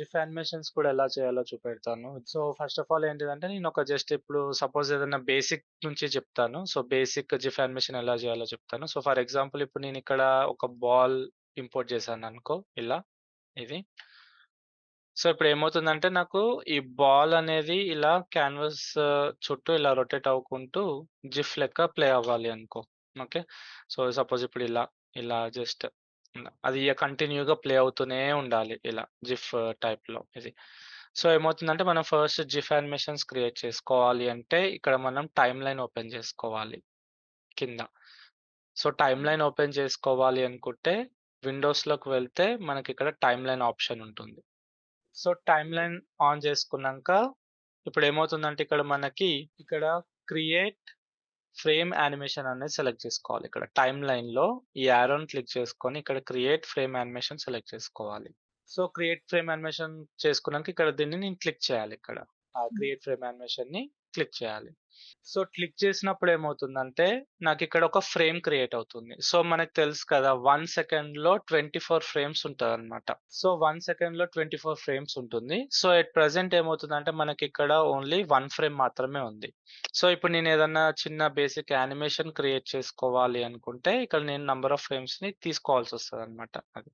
GIF animations కూడా ఎలా చేయాలో చూపెడతాను. సో, ఫస్ట్ ఆఫ్ ఆల్ ఏంటిదంటే నేనొక జస్ట్ ఇప్పుడు సపోజ్ ఏదైనా బేసిక్ నుంచి చెప్తాను. సో, బేసిక్ జిఫ్ యానిమేషన్ ఎలా చేయాలో చెప్తాను. సో, ఫర్ ఎగ్జాంపుల్ ఇప్పుడు నేనిక్కడ ఒక బాల్ ఇంపోర్ట్ చేశాననుకో ఇలా ఇది. సో, ఇప్పుడేమవుతుందంటే నాకు ఈ బాల్ అనేది ఇలా క్యాన్వాస్ చుట్టూ ఇలా రొటేట్ అవ్వుకుంటూ జిఫ్ లెక్క ప్లే అవ్వాలి అనుకో. ఓకే. సో, సపోజ్ ఇప్పుడు ఇలా జస్ట్ అది కంటిన్యూ‌గా ప్లే అవుతూనే ఉండాలి ఇలా జిఫ్ టైప్‌లో ఇది. సో, ఏమవుతుందంటే మనం ఫస్ట్ జిఫ్ యానిమేషన్స్ క్రియేట్ చేసుకోవాలి అంటే ఇక్కడ మనం టైమ్‌లైన్ ఓపెన్ చేసుకోవాలి కింద. సో, టైమ్‌లైన్ ఓపెన్ చేసుకోవాలి అనుకుంటే విండోస్‌లోకి వెళ్తే మనకిక్కడ టైమ్‌లైన్ ఆప్షన్ ఉంటుంది. సో, టైమ్‌లైన్ ఆన్ చేసుకున్నాంక ఇప్పుడేమవుతుందంటే ఇక్కడ క్రియేట్ ఫ్రేమ్ యానిమేషన్ అనేది సెలెక్ట్ చేసుకోవాలి. ఇక్కడ టైమ్‌లైన్‌లో ఈ యారోని క్లిక్ చేసుకొని ఇక్కడ క్రియేట్ ఫ్రేమ్ యానిమేషన్ సెలెక్ట్ చేసుకోవాలి. సో, క్రియేట్ ఫ్రేమ్ యానిమేషన్ చేసుకున్నాక ఇక్కడ దీన్ని నేను క్లిక్ చేయాలి ఇక్కడ. ఆ క్రియేట్ ఫ్రేమ్ యానిమేషన్‌ని క్లిక్ చేయాలి. సో, క్లిక్ చేసినప్పుడు ఏమవుతుందంటే నాకిక్కడ ఒక ఫ్రేమ్ క్రియేట్ అవుతుంది. సో, మనకు తెలుసు కదా! 1 సెకండ్‌లో 24 ఫ్రేమ్స్ ఉంటదనమాట. సో, 1 సెకండ్‌లో 24 ఫ్రేమ్స్ ఉంటుంది. సో, ఎట్ ప్రెజెంట్ ఏమవుతుందంటే మనకిక్కడ ఓన్లీ 1 ఫ్రేమ్ మాత్రమే ఉంది. సో, ఇప్పుడు నేనేదన్నా చిన్న బేసిక్ యానిమేషన్ క్రియేట్ చేసుకోవాలి అనుకుంటే ఇక్కడ నేను నంబర్ ఆఫ్ ఫ్రేమ్స్‌ని తీసుకోవాల్సొస్తదనమాట అది.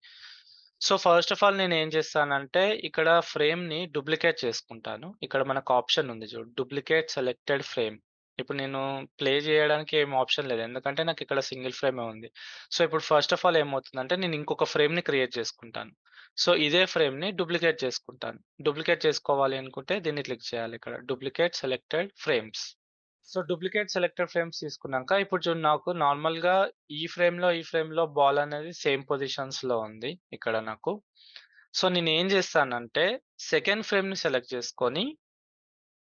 సో, ఫస్ట్ ఆఫ్ ఆల్ నేనేం చేస్తానంటే ఇక్కడ ఫ్రేమ్‌ని డూప్లికేట్ చేసుకుంటాను. ఇక్కడ మనకు ఆప్షన్ ఉంది చూడు. Duplicate selected frame. ఇప్పుడు నేను ప్లే చేయడానికి ఏం ఆప్షన్ లేదు. ఎందుకంటే నాకిక్కడ సింగిల్ ఫ్రేమే ఉంది. సో, ఇప్పుడు ఫస్ట్ ఆఫ్ ఆల్ ఏమవుతుందంటే నేను ఇంకొక ఫ్రేమ్‌ని క్రియేట్ చేసుకుంటాను. సో, ఇదే ఫ్రేమ్‌ని డూప్లికేట్ చేసుకుంటాను. డూప్లికేట్ చేసుకోవాలి అనుకుంటే దీన్ని క్లిక్ చేయాలి ఇక్కడ. Duplicate selected frames. So, duplicate selected frames తీసుకున్నాక ఇప్పుడు చూడు నాకు నార్మల్‌గా ఈ ఫ్రేమ్‌లో బాల్ అనేది సేమ్ పొజిషన్స్‌లో ఉంది ఇక్కడ నాకు. సో, నేనేం చేస్తానంటే సెకండ్ ఫ్రేమ్‌ని సెలెక్ట్ చేసుకొని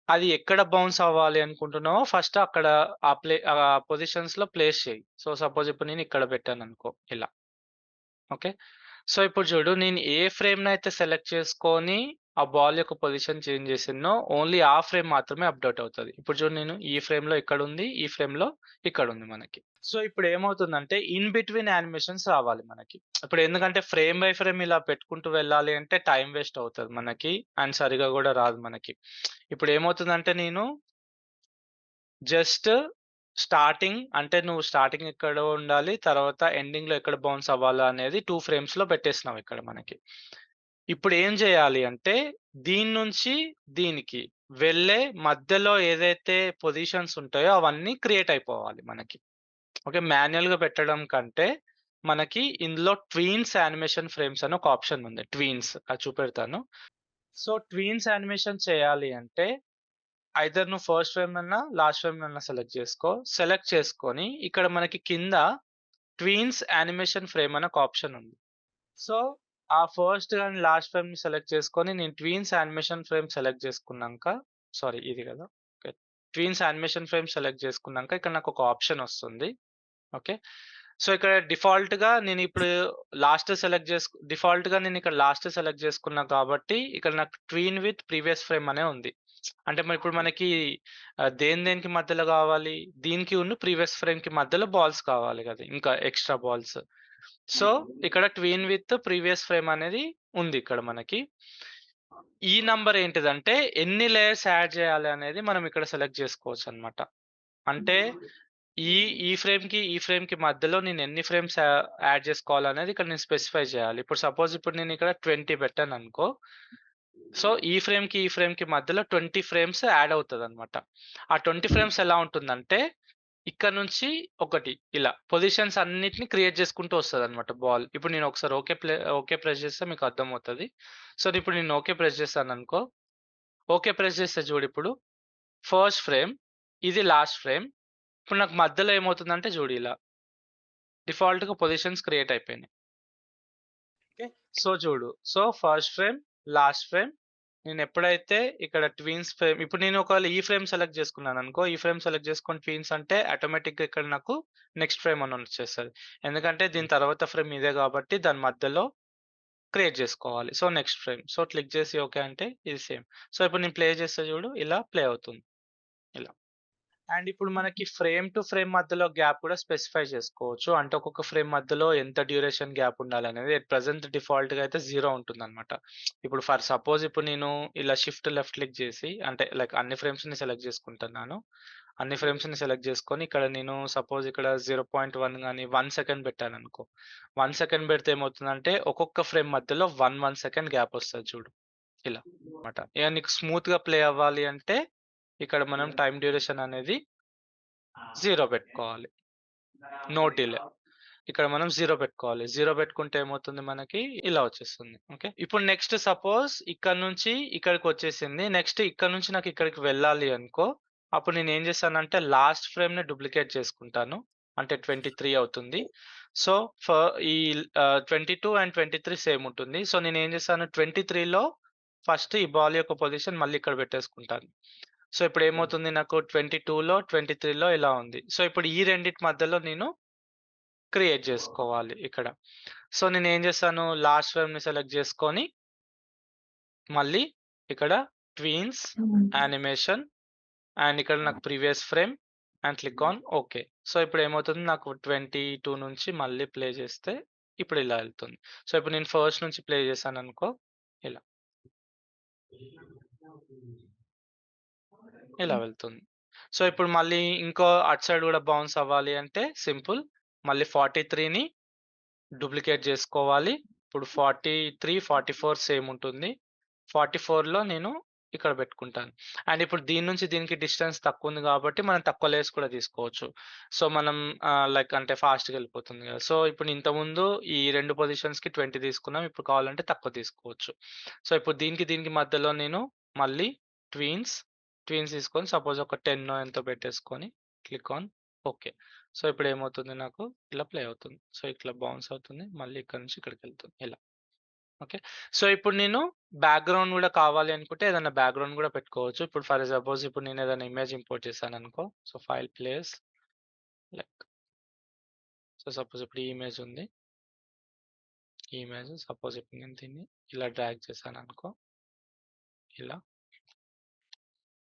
అది ఎక్కడ బౌన్స్ అవ్వాలి అనుకుంటున్నావో ఫస్ట్ అక్కడ ఆ పొజిషన్స్‌లో ప్లేస్ చెయ్యి. సో, సపోజ్ ఇప్పుడు నేను ఇక్కడ పెట్టాననుకో ఇలా. ఓకే. సో, ఇప్పుడు చూడు నేను ఏ ఫ్రేమ్‌నైతే సెలెక్ట్ చేసుకొని ఆ బాల్ యొక్క పొజిషన్ చేంజ్ చేసినో ఓన్లీ ఆ ఫ్రేమ్ మాత్రమే అప్‌డేట్ అవుతది. ఇప్పుడు చూడు నేను ఈ ఫ్రేమ్‌లో ఇక్కడుంది. ఈ ఫ్రేమ్‌లో ఇక్కడుంది మనకి. సో, ఇప్పుడేమవుతుందంటే ఇన్ బిట్వీన్ యానిమేషన్స్ రావాలి మనకి. ఇప్పుడు ఎందుకంటే ఫ్రేమ్ బై ఫ్రేమ్ ఇలా పెట్టుకుంటూ వెళ్ళాలి అంటే టైమ్ వేస్ట్ అవుతది మనకి. అండ్ సరిగ్గా గూడా రాదు మనకి. ఇప్పుడేమవుతుందంటే నేను జస్ట్ స్టార్టింగ్ అంటే నువ్వు స్టార్టింగ్ ఎక్కడో ఉండాలి. తర్వాత ఎండింగ్‌లో ఎక్కడ బౌన్స్ అవ్వాలా అనేది 2 ఫ్రేమ్స్‌లో పెట్టేసినాం ఇక్కడ మనకి. ఇప్పుడేం జేయాలి అంటే దీని నుంచి దీనికి వెళ్ళే మధ్యలో ఏదైతే పొజిషన్స్ ఉంటాయో అవన్నీ క్రియేట్ అయిపోవాలి మనకి. ఓకే. మాన్యుయల్‌గా పెట్టడం కంటే మనకి ఇందులో ట్వీన్స్ యానిమేషన్ ఫ్రేమ్స్ అని ఒక ఆప్షన్ ఉంది. ట్వీన్స్ అది చూపెడతాను. సో, ట్వీన్స్ యానిమేషన్ చేయాలి అంటే ఐదర్ నువ్వు ఫస్ట్ ఫ్రేమ్ అన్నా, లాస్ట్ ఫ్రేమ్ అన్నా సెలెక్ట్ చేసుకో. సెలెక్ట్ చేసుకొని ఇక్కడ మనకి కింద ట్వీన్స్ యానిమేషన్ ఫ్రేమ్ అని ఒక ఆప్షన్ ఉంది. సో, ఆ ఫస్ట్ అండ్ లాస్ట్ ఫ్రేమ్‌ని సెలెక్ట్ చేసుకొని నేను ట్వీన్స్ యానిమేషన్ ఫ్రేమ్ సెలెక్ట్ చేసుకున్నాంక సారీ ఇది కదా! Okay. Tweens animation frame select చేసుకున్నాంక ఇక్కడ నాకొక ఆప్షన్ వస్తుంది. ఓకే. సో, ఇక్కడ డిఫాల్ట్‌గా నేనిక్కడ లాస్ట్ సెలెక్ట్ చేసుకున్నా కాబట్టి ఇక్కడ నాకు ట్వీన్ విత్ ప్రీవియస్ ఫ్రేమ్ అనే ఉంది. అంటే ఇప్పుడు మనకి దేనికి మధ్యలో గావాలి? దీనికి ప్రీవియస్ ఫ్రేమ్‌కి మధ్యలో బాల్స్ కావాలి గదా! ఇంకా ఎక్స్‌ట్రా బాల్స్. సో, ఇక్కడ ట్వీన్ విత్ ప్రీవియస్ ఫ్రేమ్ అనేది ఉంది ఇక్కడ మనకి. ఈ నంబర్ ఏంటిదంటే ఎన్ని లేయర్స్ యాడ్ చేయాలి అనేది మనం ఇక్కడ సెలెక్ట్ చేసుకోవచ్చనమాట. అంటే ఈ ఈ ఫ్రేమ్‌కి మధ్యలో నేను ఎన్ని ఫ్రేమ్స్ యాడ్ చేసుకోవాలనేది ఇక్కడ నేను స్పెసిఫై చేయాలి. ఇప్పుడు నేను ఇక్కడ 20 పెట్టాననుకో సో, ఈ ఫ్రేమ్‌కి మధ్యలో 20 ఫ్రేమ్స్ యాడ్ అవుతదనమాట. ఆ 20 ఫ్రేమ్స్ ఎలా ఉంటుందంటే, ఇక్కడ నుంచి ఒకటి ఇలా పొజిషన్స్ అన్నిటిని క్రియేట్ చేసుకుంటూ వస్తదనమాట బాల్. ఇప్పుడు నేను ఒకసారి ఓకే ప్రెస్ చేస్తే మీకు అర్థమవుతది. సో, ఇప్పుడు నేను ఓకే ప్రెస్ చేశాననుకో, ఓకే ప్రెస్ చేస్తే చూడిప్పుడు ఫస్ట్ ఫ్రేమ్, ఇది లాస్ట్ ఫ్రేమ్. ఇప్పుడు నాకు మధ్యలో ఏమవుతుందంటే చూడు ఇలా డిఫాల్ట్‌గా పొజిషన్స్ క్రియేట్ అయిపోయినాయి. ఓకే. సో, చూడు. So, first frame, last frame నేనెప్పుడైతే ఇక్కడ ట్విన్స్ ఫ్రేమ్ ఇప్పుడు నేను ఒకవేళ ఈ ఫ్రేమ్ సెలెక్ట్ చేసుకున్నాననుకో, ఈ ఫ్రేమ్ సెలెక్ట్ చేసుకొని ట్విన్స్ అంటే ఆటోమేటిక్‌గా ఇక్కడ నాకు నెక్స్ట్ ఫ్రేమ్ అని వచ్చేస్తది. ఎందుకంటే దీని తర్వాత ఫ్రేమ్ ఇదే కాబట్టి దాని మధ్యలో క్రియేట్ చేసుకోవాలి. So, next frame. So, click చేసి ఓకే అంటే ఇది సేమ్. సో, ఇప్పుడు నేను ప్లే చేస్తే చూడు ఇలా ప్లే అవుతుంది. ఇలా. అండ్ ఇప్పుడు మనకి ఫ్రేమ్ టు ఫ్రేమ్ మధ్యలో గ్యాప్ కూడా స్పెసిఫై చేసుకోవచ్చు. అంటే ఒక్కొక్క ఫ్రేమ్ మధ్యలో ఎంత డ్యూరేషన్ గ్యాప్ ఉండాలనేది. ఎట్ ప్రెజెంట్ డిఫాల్ట్‌గా అయితే 0 ఉంటుందన్నమాట. ఇప్పుడు ఫర్ సపోజ్ ఇప్పుడు నేను ఇలా షిఫ్ట్ లెఫ్ట్ క్లిక్ చేసి అంటే లైక్ అన్ని ఫ్రేమ్స్‌ని సెలెక్ట్ చేసుకుంటున్నాను. అన్ని ఫ్రేమ్స్‌ని సెలెక్ట్ చేసుకొని ఇక్కడ నేను సపోజ్ ఇక్కడ 0.1 గాని 1 సెకండ్ పెట్టాననుకో. 1 సెకండ్ పెడితే ఏమవుతుందంటే ఒక్కొక్క ఫ్రేమ్ మధ్యలో 1 సెకండ్ గ్యాప్ వస్తది చూడు. ఇలా అన్నమాట. ఇగ నీకు స్మూత్‌గా ప్లే అవ్వాలి అంటే ఇక్కడ మనం టైమ్ డ్యూరేషన్ అనేది 0 పెట్టుకోవాలి. No delay. ఇక్కడ మనం 0 పెట్టుకోవాలి. 0 పెట్టుకుంటే ఏమవుతుంది మనకి ఇలా వచ్చేస్తుంది. ఓకే. ఇప్పుడు నెక్స్ట్ సపోజ్ ఇక్కడ నుంచి ఇక్కడికొచ్చేసింది. నెక్స్ట్ ఇక్కడ నుంచి నాకు ఇక్కడికి వెళ్ళాలి అనుకో. అప్పుడు నేనేం చేశానంటే లాస్ట్ ఫ్రేమ్‌ని డూప్లికేట్ చేసుకుంటాను. అంటే 23 అవుతుంది. సో, ఫ ఈ 22 అండ్ 23 సేమ్ ఉంటుంది. సో, నేనేం చేశాను 23లో ఫస్ట్ ఈ బాల్ యొక్క పొజిషన్ మళ్ళీ ఇక్కడ పెట్టేసుకుంటాను. సో, ఇప్పుడేమవుతుంది నాకు 22లో, 23లో ఇలా ఉంది. సో, ఇప్పుడు ఈ రెండిటి మధ్యలో నేను క్రియేట్ జేసుకోవాలి ఇక్కడ. సో, నేనేం జేశాను లాస్ట్ ఫ్రేమ్‌ని సెలెక్ట్ జేసుకొని, మళ్ళీ ఇక్కడ ట్వీన్స్, యానిమేషన్ అండ్ ఇక్కడ నాకు previous frame and click on okay. So, ఇప్పుడేమవుతుంది నాకు 22 నుంచి మళ్ళీ ప్లే జేస్తే ఇప్పుడిలా ఎళ్తుంది. సో, ఇప్పుడు నేను ఫస్ట్ నుంచి ప్లే జేశాననుకో ఇలా. ఇలా వెళ్తుంది. సో, ఇప్పుడు మళ్ళీ ఇంకో అటు సైడ్ గూడా బౌన్స్ అవ్వాలి అంటే సింపుల్. మళ్ళీ 43ని డూప్లికేట్ జేసుకోవాలి. ఇప్పుడు 43, 44 సేమ్ ఉంటుంది. 44లో నేను ఇక్కడ పెట్టుకుంటాను. అండ్ ఇప్పుడు దీని నుంచి దీనికి డిస్టెన్స్ తక్కువుంది గాబట్టి మనం తక్కువ లేయర్స్ కూడా తీసుకోవచ్చు. సో, మనం లైక్ అంటే ఫాస్ట్‌గా ఎళ్ళిపోతుంది గదా! సో, ఇప్పుడు ఇంతకుముందు ఈ 2 పొజిషన్స్‌కి 20 తీసుకున్నాం. ఇప్పుడు కావాలంటే తక్కువ తీసుకోవచ్చు. సో, ఇప్పుడు దీనికి దీనికి మధ్యలో నేను మళ్ళీ ట్వీన్స్, ట్వీన్స్ తీసుకొని సపోజ్ ఒక 10 ఎంతో పెట్టేసుకొని క్లిక్ ఆన్ ఓకే. సో, ఇప్పుడేమవుతుంది నాకు ఇలా ప్లే అవుతుంది. సో, ఇట్లా బౌన్స్ అవుతుంది. మళ్ళీ ఇక్కడి నుంచి ఇక్కడికెళ్తుంది ఇలా. ఓకే. సో, ఇప్పుడు నేను బ్యాక్‌గ్రౌండ్ గూడా కావాలి అనుకుంటే ఏదైనా బ్యాక్‌గ్రౌండ్ గూడా పెట్టుకోవచ్చు. ఇప్పుడు ఫర్ సపోజ్ ఇప్పుడు నేను ఏదైనా ఇమేజ్ ఇంపోర్ట్ చేశాననుకో. So, file place like so, suppose ఇప్పుడు ఈ ఇమేజ్ ఉంది. ఈ ఇమేజ్ సపోజ్ ఇప్పుడు నేను దీన్ని ఇలా డ్రాగ్ చేశాననుకో. ఇలా.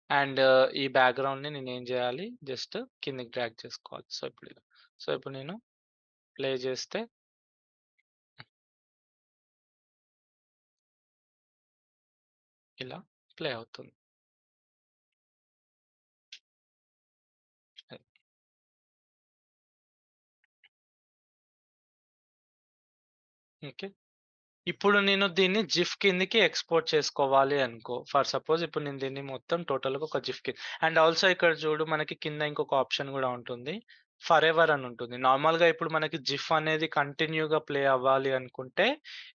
అండ్ ఈ బ్యాక్‌గ్రౌండ్‌ని నేనేం జేయాలి జస్ట్ కిందకి డ్రాగ్ చేసుకోవాలి. సో, ఇప్పుడు ఇలా. సో, ఇప్పుడు నేను ప్లే జేస్తే ఇలా ప్లే అవుతుంది. అది. ఓకే. ఇప్పుడు నేను దీన్ని జిఫ్ కిందకి ఎక్స్‌పోర్ట్ చేసుకోవాలి అనుకో. ఫర్ సపోజ్ ఇప్పుడు నేను దీన్ని మొత్తం టోటల్‌గా ఒక జిఫ్ అండ్ ఆల్సో ఇక్కడ చూడు మనకి కింద ఇంకొక ఆప్షన్ గూడా ఉంటుంది. ఫరెవర్ అని ఉంటుంది. నార్మల్‌గా ఇప్పుడు మనకి జిఫ్ అనేది కంటిన్యూ‌గా ప్లే అవ్వాలి అనుకుంటే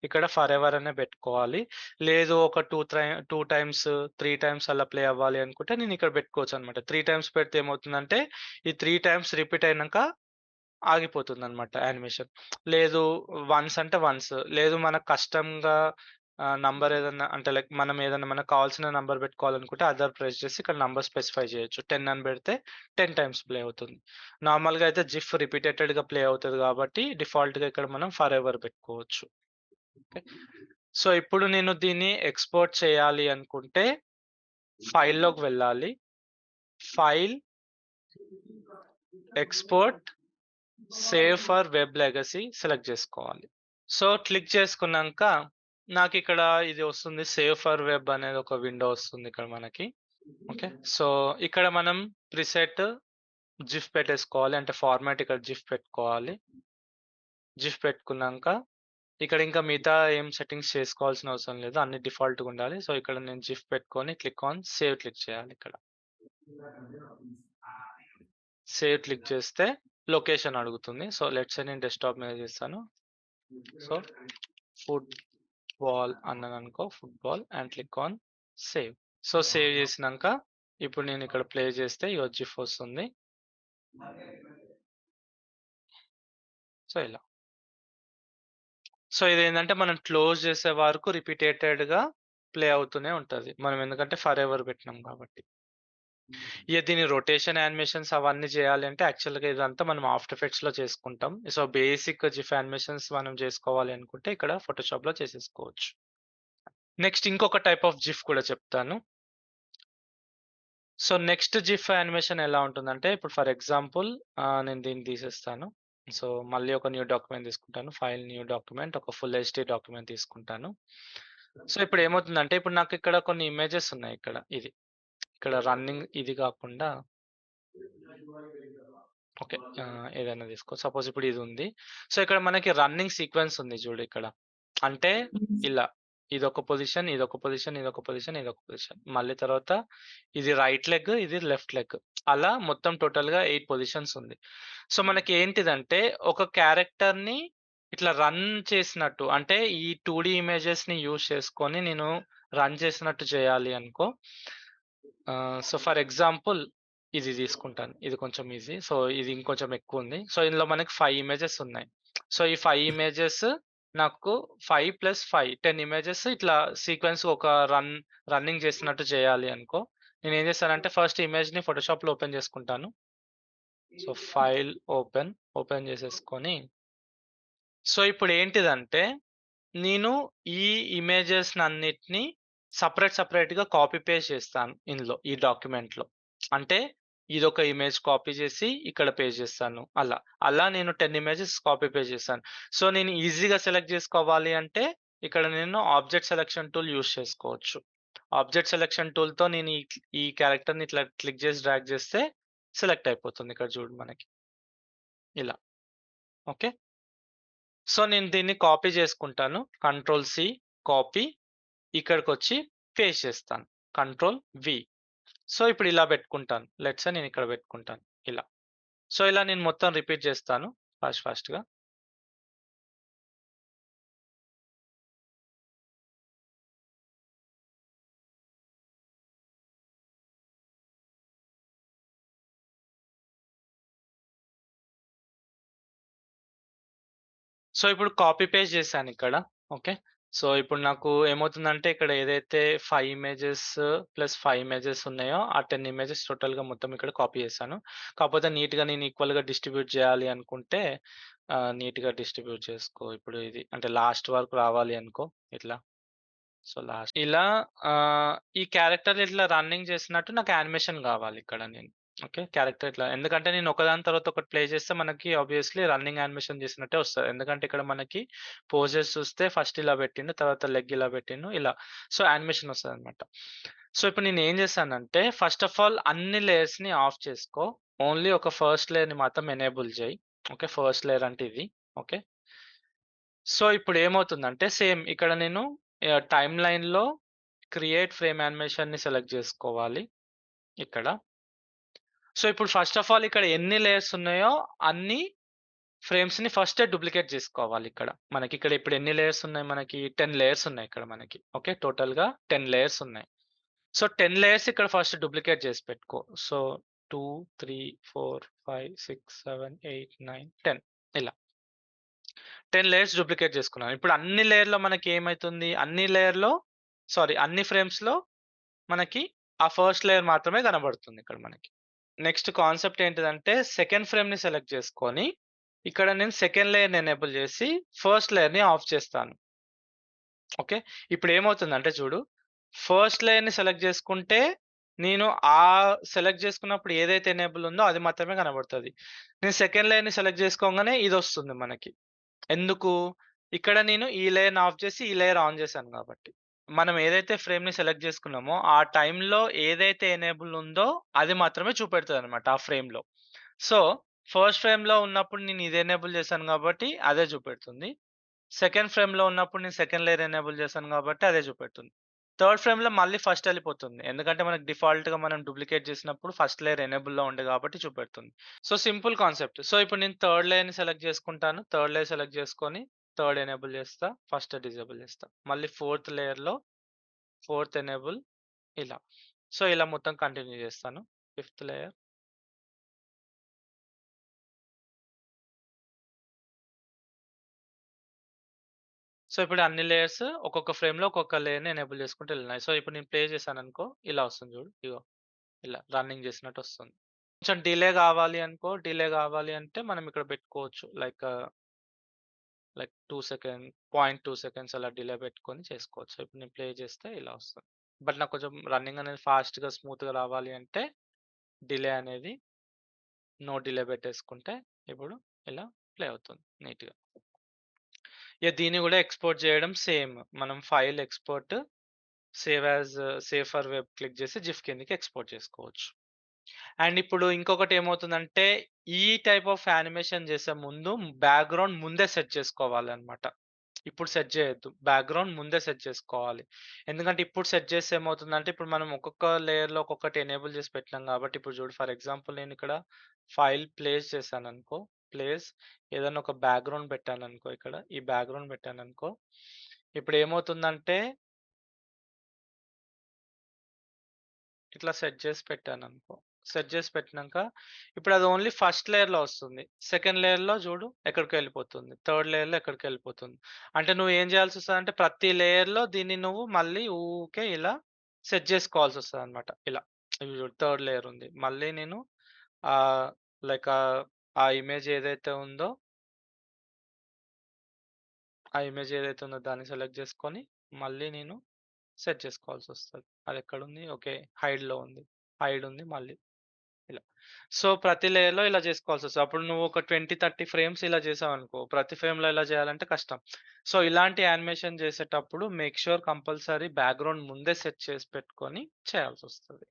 ఇక్కడ ఫరెవర్ అనే పెట్టుకోవాలి. లేదు ఒక 2 టైమ్స్, 3 టైమ్స్ అలా ప్లే అవ్వాలి అనుకుంటే నేను ఇక్కడ పెట్టుకోవచ్చనమాట. 3 టైమ్స్ పెడితే ఏమవుతుందంటే ఈ 3 టైమ్స్ రిపీట్ అయినంక ఆగిపోతుందనమాట యానిమేషన్. లేదు వన్స్ అంటే వన్స్. లేదు మనకు కస్టమ్‌గా నంబర్ ఏదన్నా అంటే లైక్ మనం ఏదన్నా మనకు కావాల్సిన నంబర్ పెట్టుకోవాలనుకుంటే అదర్ ప్రెస్ చేసి ఇక్కడ నంబర్ స్పెసిఫై చేయొచ్చు. 10 అని పెడితే 10 టైమ్స్ ప్లే అవుతుంది. నార్మల్‌గా అయితే జిఫ్ రిపీటెడ్‌గా ప్లే అవుతది కాబట్టి డిఫాల్ట్‌గా ఇక్కడ మనం ఫరెవర్ పెట్టుకోవచ్చు. ఓకే. సో, ఇప్పుడు నేను దీన్ని ఎక్స్‌పోర్ట్ చేయాలి అనుకుంటే ఫైల్‌లోకి వెళ్ళాలి. File, export, save for web legacy select చేసుకోవాలి. సో, క్లిక్ చేసుకున్నాంక నాకిక్కడ ఇది వస్తుంది. సేవ్ ఫర్ వెబ్ అనేది ఒక విండో వస్తుంది ఇక్కడ మనకి. ఓకే. సో, ఇక్కడ మనం ప్రిసెట్ జిఫ్ పెట్టేసుకోవాలి. అంటే ఫార్మాట్ ఇక్కడ జిఫ్ పెట్టుకోవాలి. జిఫ్ పెట్టుకున్నాంక ఇక్కడ ఇంకా మిగతా ఏం సెట్టింగ్స్ చేసుకోవాల్సిన అవసరం లేదు. అన్ని డిఫాల్ట్‌గా ఉండాలి. సో, ఇక్కడ నేను జిఫ్ పెట్టుకొని క్లిక్ ఆన్ సేవ్ క్లిక్ చేయాలి ఇక్కడ. సేవ్ క్లిక్ చేస్తే లొకేషన్ అడుగుతుంది. సో, లెట్స్ సే నేను డెస్క్‌టాప్ మీద చేస్తాను. సో, ఫుట్‌బాల్ అన్నాననుకో football and click on save. So, save చేసినంక ఇప్పుడు నేను ఇక్కడ ప్లే చేస్తే ఇగో జిఫ్ వస్తుంది. సో, ఇలా. సో, ఇదేంటంటే మనం క్లోజ్ చేసే వరకు రిపీటెడ్‌గా ప్లే అవుతూనే ఉంటది. మనం ఎందుకంటే ఫరెవర్ పెట్టినాం కాబట్టి. ఇగ దీని రొటేషన్ యానిమేషన్స్ అవన్నీ చేయాలి అంటే యాక్చువల్‌గా ఇదంతా మనం ఆఫ్టర్ ఎఫెక్ట్స్‌లో చేసుకుంటాం. సో, బేసిక్ జిఫ్ యానిమేషన్స్ మనం చేసుకోవాలి అనుకుంటే ఇక్కడ ఫోటోషాప్‌లో చేసేసుకోవచ్చు. నెక్స్ట్ ఇంకొక టైప్ ఆఫ్ జిఫ్ కూడా చెప్తాను. సో, నెక్స్ట్ జిఫ్ యానిమేషన్ ఎలా ఉంటుందంటే, ఇప్పుడు ఫర్ ఎగ్జాంపుల్ నేను దీన్ని తీసేస్తాను. సో, మళ్ళీ ఒక న్యూ డాక్యుమెంట్ తీసుకుంటాను. ఫైల్ న్యూ డాక్యుమెంట్ ఒక ఫుల్ హెచ్‌డీ డాక్యుమెంట్ తీసుకుంటాను. సో, ఇప్పుడు ఏమవుతుందంటే, ఇప్పుడు నాకు ఇక్కడ కొన్ని ఇమేజెస్ ఉన్నాయి ఇక్కడ. ఇక్కడ రన్నింగ్ ఇది కాకుండా ఓకే. ఏదైనా తీసుకో. సపోజ్ ఇప్పుడు ఇది ఉంది. సో, ఇక్కడ మనకి రన్నింగ్ సీక్వెన్స్ ఉంది చూడు ఇక్కడ. అంటే ఇలా ఇదొక పొజిషన్, ఇదొక పొజిషన్, ఇదొక పొజిషన్, ఇదొక పొజిషన్. మళ్ళీ తర్వాత ఇది రైట్ లెగ్, ఇది లెఫ్ట్ లెగ్. అలా మొత్తం టోటల్‌గా 8 పొజిషన్స్ ఉంది. సో, మనకి ఏంటిదంటే ఒక క్యారెక్టర్‌ని ఇట్లా రన్ చేసినట్టు అంటే ఈ 2 డీ ఇమేజెస్‌ని యూజ్ చేసుకొని నేను రన్ చేసినట్టు చేయాలి అనుకో. సో, ఫర్ ఎగ్జాంపుల్ ఇది తీసుకుంటాను. ఇది కొంచెం ఈజీ. సో, ఇది ఇంకొంచెం ఎక్కువుంది. సో, ఇందులో మనకి 5 ఇమేజెస్ ఉన్నాయి. సో, ఈ 5 ఇమేజెస్ నాకు 5 + 5 10 ఇమేజెస్ ఇట్లా సీక్వెన్స్ ఒక రన్నింగ్ చేసినట్టు చేయాలి అనుకో. నేనేం చేస్తానంటే ఫస్ట్ ఇమేజ్‌ని ఫోటోషాప్‌లో ఓపెన్ చేసుకుంటాను. సో, ఫైల్ ఓపెన్ చేసేసుకొని సో, ఇప్పుడేంటిదంటే నేను ఈ ఇమేజెస్‌నన్నిటిని సెపరేట్‌గా కాపీ పేస్ట్ చేస్తాను ఇందులో ఈ డాక్యుమెంట్‌లో. అంటే ఇదొక ఇమేజ్ కాపీ చేసి ఇక్కడ పేస్ట్ చేస్తాను అలా. అలా నేను 10 ఇమేజెస్ కాపీ పేస్ట్ చేశాను. సో, నేను ఈజీగా సెలెక్ట్ చేసుకోవాలి అంటే ఇక్కడ నేను ఆబ్జెక్ట్ సెలక్షన్ టూల్ యూజ్ చేసుకోవచ్చు. ఆబ్జెక్ట్ సెలక్షన్ టూల్‌తో నేను ఈ క్యారెక్టర్‌ని ఇట్లా క్లిక్ చేసి డ్రాగ్ చేస్తే సెలెక్ట్ అయిపోతుంది. ఇక్కడ చూడు మనకి ఇలా. ఓకే. సో, నేను దీన్ని కాపీ చేసుకుంటాను. కంట్రోల్-సి కాపీ ఇక్కడికొచ్చి పేస్ట్ చేస్తాను. కంట్రోల్-వి. సో, ఇప్పుడు ఇలా పెట్టుకుంటాను. లెట్స్ సే నేనిక్కడ పెట్టుకుంటాను ఇలా. సో, ఇలా నేను మొత్తం రిపీట్ చేస్తాను ఫాస్ట్‌గా. సో, ఇప్పుడు కాపీ పేస్ట్ చేశానిక్కడ. ఓకే. సో, ఇప్పుడు నాకు ఏమవుతుందంటే ఇక్కడ ఏదైతే 5 ఇమేజెస్ ప్లస్ 5 ఇమేజెస్ ఉన్నాయో ఆ 10 ఇమేజెస్ టోటల్‌గా మొత్తం ఇక్కడ కాపీ చేశాను. కాకపోతే నీట్‌గా నేను ఈక్వల్‌గా డిస్ట్రిబ్యూట్ చేయాలి అనుకుంటే నీట్‌గా డిస్ట్రిబ్యూట్ చేసుకో. ఇప్పుడు ఇది అంటే లాస్ట్ వరకు రావాలి అనుకో ఇట్లా. సో, ఇలా ఈ క్యారెక్టర్ ఇట్లా రన్నింగ్ చేసినట్టు నాకు యానిమేషన్ గావాలిక్కడ నేను. ఓకే. క్యారెక్టర్ ఇట్లా ఎందుకంటే నేను ఒకదాని తర్వాత ఒకటి ప్లే చేస్తే మనకి ఆబ్వియస్‌లీ రన్నింగ్ యానిమేషన్ చేసినట్టే వస్తది. ఎందుకంటే ఇక్కడ మనకి పోజెస్ చూస్తే ఫస్ట్ ఇలా పెట్టిండు. తర్వాత లెగ్ ఇలా పెట్టిండు. ఇలా. So, animation వస్తదనమాట. సో, ఇప్పుడు నేనేం చేశానంటే ఫస్ట్ ఆఫ్ ఆల్ అన్ని లేయర్స్‌ని ఆఫ్ చేసుకో. ఓన్లీ ఒక ఫస్ట్ లేయర్‌ని మాత్రం ఎనేబుల్ చెయి. ఓకే. ఫస్ట్ లేయర్ అంటే ఇది. ఓకే. సో, ఇప్పుడేమవుతుందంటే సేమ్ ఇక్కడ నేను టైమ్‌లైన్‌లో క్రియేట్ ఫ్రేమ్ యానిమేషన్‌ని సెలెక్ట్ జేసుకోవాలి ఇక్కడ. సో, ఇప్పుడు ఫస్ట్ ఆఫ్ ఆల్ ఇక్కడ ఎన్ని లేయర్స్ ఉన్నాయో అన్ని ఫ్రేమ్స్‌ని ఫస్టే డూప్లికేట్ జేసుకోవాలిక్కడ. మనకిక్కడ ఇప్పుడు ఎన్ని లేయర్స్ ఉన్నాయి మనకి 10 లేయర్స్ ఉన్నాయి ఇక్కడ మనకి. ఓకే. టోటల్‌గా 10 లేయర్స్ ఉన్నాయి. సో, 10 లేయర్స్ ఇక్కడ ఫస్ట్ డూప్లికేట్ జేసి పెట్టుకో. సో, 2, 3, 4, 5, 6, 7, 8, 9, 10 ఇలా. 10 లేయర్స్ డూప్లికేట్ చేసుకున్నాను. ఇప్పుడు అన్ని లేయర్‌లో మనకేమైతుంది? అన్ని ఫ్రేమ్స్‌లో మనకి ఆ ఫస్ట్ లేయర్ మాత్రమే కనబడుతుంది ఇక్కడ మనకి. నెక్స్ట్ కాన్సెప్ట్ ఏంటిదంటే సెకండ్ ఫ్రేమ్‌ని సెలెక్ట్ చేసుకొని, ఇక్కడ నేను సెకండ్ లేయర్‌ని ఎనేబుల్ చేసి, ఫస్ట్ లేయర్‌ని ఆఫ్ చేస్తాను. ఓకే. ఇప్పుడేమవుతుందంటే చూడు, ఫస్ట్ లేయర్‌ని సెలెక్ట్ చేసుకుంటే, నేను సెలెక్ట్ చేసుకున్నప్పుడు ఏదైతే ఎనేబుల్ ఉందో అది మాత్రమే కనబడతది. నేను సెకండ్ లేయర్‌ని సెలెక్ట్ చేసుకోంగానే ఇదొస్తుంది మనకి. ఎందుకు? ఇక్కడ నేను ఈ లేయర్‌ని ఆఫ్ చేసి, ఈ లేయర్ ఆన్ చేశాను కాబట్టి. మనం ఏదైతే ఫ్రేమ్‌ని సెలెక్ట్ చేసుకున్నామో, ఆ టైమ్‌లో ఏదైతే ఎనేబుల్ ఉందో, అది మాత్రమే చూపెడతదనమాట ఆ ఫ్రేమ్‌లో. సో, ఫస్ట్ ఫ్రేమ్‌లో ఉన్నప్పుడు నేను ఇది ఎనేబుల్ చేశాను కాబట్టి, అదే చూపెడుతుంది. సెకండ్ ఫ్రేమ్‌లో ఉన్నప్పుడు నేను సెకండ్ లేయర్ ఎనేబుల్ చేశాను కాబట్టి, అదే చూపెడుతుంది. థర్డ్ ఫ్రేమ్‌లో మళ్ళీ ఫస్ట్ ఎళ్ళిపోతుంది. ఎందుకంటే, మనకు డిఫాల్ట్‌గా మనం డూప్లికేట్ చేసినప్పుడు ఫస్ట్ లేయర్ ఎనేబుల్‌లో ఉండే కాబట్టి చూపెడుతుంది. So, simple concept. సో, ఇప్పుడు నేను థర్డ్ లేయర్‌ని సెలెక్ట్ చేసుకుంటాను. థర్డ్ లేయర్ సెలెక్ట్ చేసుకొని, థర్డ్ ఎనేబుల్ చేస్తా. ఫస్ట్ డిజేబుల్ చేస్తా. మళ్ళీ ఫోర్త్ లేయర్‌లో ఫోర్త్ ఎనేబుల్ ఇలా. సో, ఇలా మొత్తం కంటిన్యూ చేస్తాను. Fifth layer. సో, ఇప్పుడు అన్ని లేయర్స్ ఒక్కొక్క ఫ్రేమ్‌లో ఒక్కొక్క లేయర్‌ని ఎనేబుల్ చేసుకుంటూ ఎళ్ళినాయి. సో, ఇప్పుడు నేను ప్లే చేశాననుకో ఇలా వస్తుంది చూడు. ఇగో ఇలా రన్నింగ్ చేసినట్టు వస్తుంది. కొంచెం డిలే కావాలి అనుకో, డిలే కావాలి అంటే మనం ఇక్కడ పెట్టుకోవచ్చు. లైక్ 2 సెకండ్, 0.2 సెకండ్స్ అలా డిలే పెట్టుకొని చేసుకోవచ్చు. ఇప్పుడు నేను ప్లే చేస్తే ఇలా వస్తుంది. బట్ నాకు కొంచెం రన్నింగ్ అనేది ఫాస్ట్‌గా, స్మూత్‌గా రావాలి అంటే డిలే అనేది నో డిలే పెట్టేసుకుంటే ఇప్పుడు ఇలా ప్లే అవుతుంది నీట్‌గా. దీన్ని గూడా ఎక్స్‌పోర్ట్ జేయడం సేమ్. మనం file export save for web click JC GIF కిందకి ఎక్స్‌పోర్ట్ చేసుకోవచ్చు. అండ్ ఇప్పుడు ఇంకొకటేమవుతుందంటే, ఈ టైప్ ఆఫ్ యానిమేషన్ చేసే ముందు బ్యాక్‌గ్రౌండ్ ముందే సెట్ చేసుకోవాలనమాట. ఇప్పుడు సెట్ చేయొద్దు. బ్యాక్‌గ్రౌండ్ ముందే సెట్ చేసుకోవాలి. ఎందుకంటే ఇప్పుడు సెట్ చేస్తే ఏమవుతుందంటే, ఇప్పుడు మనం ఒక్కొక్క లేయర్‌లో ఒక్కొక్కటి ఎనేబుల్ చేసి పెట్టినాం కాబట్టి, ఇప్పుడు చూడు ఫర్ ఎగ్జాంపుల్ నేనిక్కడ ఫైల్ ప్లేస్ చేశాననుకో, ప్లేస్ ఏదన్నా ఒక బ్యాక్‌గ్రౌండ్ పెట్టాననుకో ఇక్కడ, ఈ బ్యాక్‌గ్రౌండ్ పెట్టాననుకో, ఇప్పుడేమవుతుందంటే ఇట్లా సెట్ జేసి పెట్టాననుకో. సెట్ జేసి పెట్టినంక ఇప్పుడది ఓన్లీ ఫస్ట్ లేయర్‌లో వస్తుంది. సెకండ్ లేయర్‌లో జూడు ఎక్కడికో ఎళ్ళిపోతుంది. థర్డ్ లేయర్‌లో ఎక్కడికో ఎళ్ళిపోతుంది. అంటే నువ్వేం జేయాల్సొస్తదంటే ప్రతి లేయర్‌లో దీన్ని నువ్వు మళ్ళీ ఊకే ఇలా సెట్ జేసుకోవాల్సొస్తదనమాట. ఇలా. ఇప్పుడు జూడు థర్డ్ లేయర్ ఉంది. మళ్ళీ నేను ఆహ్, లైక్ ఆ ఇమేజ్ ఏదైతే ఉందో, ఆ ఇమేజ్ ఏదైతే ఉందో దాన్ని సెలెక్ట్ జేసుకొని మళ్ళీ నేను సెట్ చేసుకోవాల్సొస్తది. అదెక్కడుంది? ఓకే. హైడ్‌లో ఉంది. హైడ్ ఉంది మళ్ళీ. ఇలా. సో, ప్రతి లేయర్‌లో ఇలా జేసుకోవాల్సొస్తది. అప్పుడు నువ్వు ఒక 20, 30 ఫ్రేమ్స్ ఇలా చేసావనుకో, ప్రతి ఫ్రేమ్‌లో ఇలా చేయాలంటే కష్టం. సో, ఇలాంటి యానిమేషన్ చేసేటప్పుడు మేక్ ష్యూర్ కంపల్సరీ బ్యాక్‌గ్రౌండ్ ముందే సెట్ చేసి పెట్టుకొని చేయాల్సొస్తది.